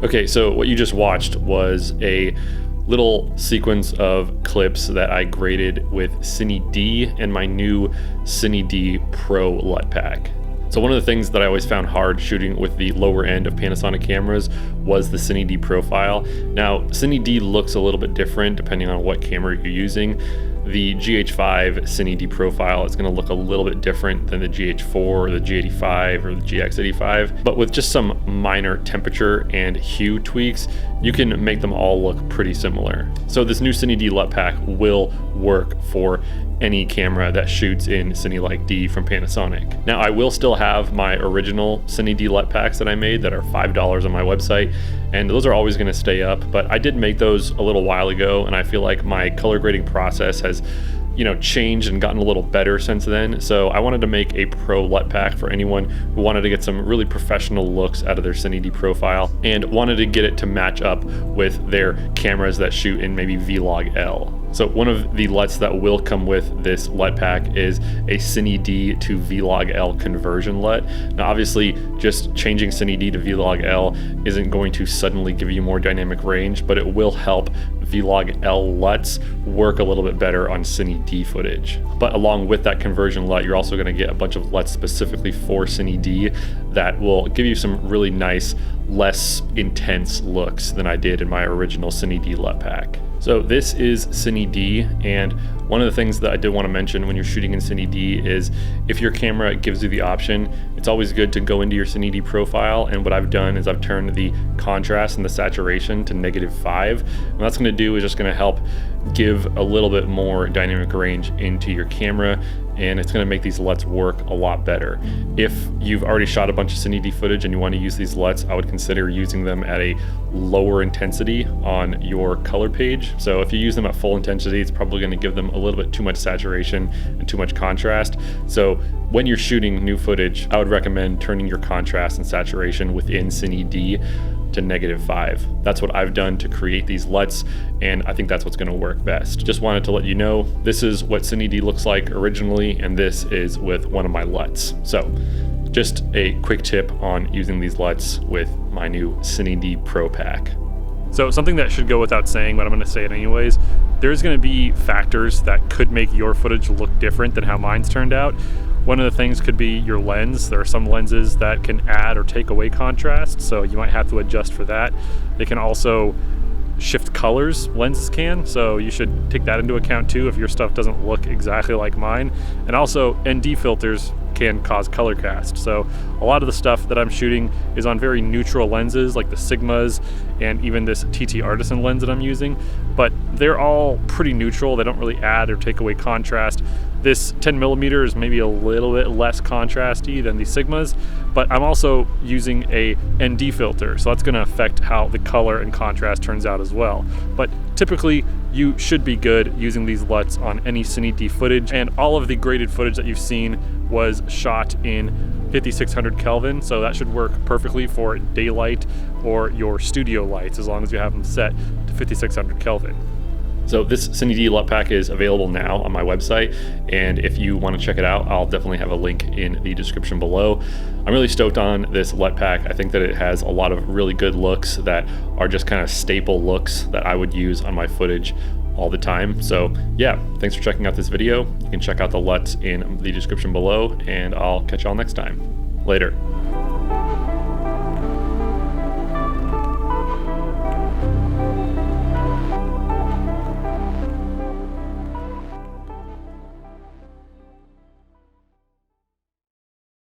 Okay, so what you just watched was a little sequence of clips that I graded with Cine D and my new Cine D Pro LUT pack. So one of the things that I always found hard shooting with the lower end of Panasonic cameras was the Cine D profile. Now, Cine D looks a little bit different depending on what camera you're using. The GH5 Cine D profile is going to look a little bit different than the GH4 or the G85 or the GX85, but with just some minor temperature and hue tweaks, you can make them all look pretty similar. So this new Cine D LUT pack will work for any camera that shoots in Cinelike D from Panasonic. Now, I will still have my original Cine D LUT packs that I made that are $5 on my website, and those are always going to stay up, but I did make those a little while ago, and I feel like my color grading process has changed and gotten a little better since then. So I wanted to make a pro LUT pack for anyone who wanted to get some really professional looks out of their Cine D profile and wanted to get it to match up with their cameras that shoot in maybe Vlog-L. So one of the LUTs that will come with this LUT pack is a Cine D to Vlog-L conversion LUT. Now obviously just changing Cine D to Vlog-L isn't going to suddenly give you more dynamic range, but it will help Vlog-L LUTs work a little bit better on Cine D footage. But along with that conversion LUT, you're also going to get a bunch of LUTs specifically for Cine D that will give you some really nice, less intense looks than I did in my original Cine D LUT pack. So this is Cine D, and one of the things that I did want to mention when you're shooting in Cine D is if your camera gives you the option, it's always good to go into your Cine D profile, and what I've done is I've turned the contrast and the saturation to -5. And what that's going to do is just going to help give a little bit more dynamic range into your camera, and it's going to make these LUTs work a lot better. If you've already shot a bunch of Cine D footage and you want to use these LUTs, I would consider using them at a lower intensity on your color page. So if you use them at full intensity, it's probably going to give them a little bit too much saturation and too much contrast. So when you're shooting new footage, I would recommend turning your contrast and saturation within Cine D to -5. That's what I've done to create these LUTs, and I think that's what's going to work best. Just wanted to let you know, this is what Cine D looks like originally, and this is with one of my LUTs. So just a quick tip on using these LUTs with my new Cine D Pro pack. So something that should go without saying, but I'm going to say it anyways, there's going to be factors that could make your footage look different than how mine's turned out. One of the things could be your lens. There are some lenses that can add or take away contrast, so you might have to adjust for that. They can also shift colors, lenses can, so you should take that into account too if your stuff doesn't look exactly like mine. And also ND filters can cause color cast. So a lot of the stuff that I'm shooting is on very neutral lenses like the Sigmas and even this TT Artisan lens that I'm using, but they're all pretty neutral. They don't really add or take away contrast. This 10mm is maybe a little bit less contrasty than the Sigmas, but I'm also using a ND filter, so that's going to affect how the color and contrast turns out as well. But typically, you should be good using these LUTs on any Cine D footage, and all of the graded footage that you've seen was shot in 5600 Kelvin, so that should work perfectly for daylight or your studio lights as long as you have them set to 5600 Kelvin. So this Cine D LUT pack is available now on my website, and if you want to check it out, I'll definitely have a link in the description below. I'm really stoked on this LUT pack. I think that it has a lot of really good looks that are just kind of staple looks that I would use on my footage all the time. So yeah, thanks for checking out this video. You can check out the LUTs in the description below, and I'll catch y'all next time. Later.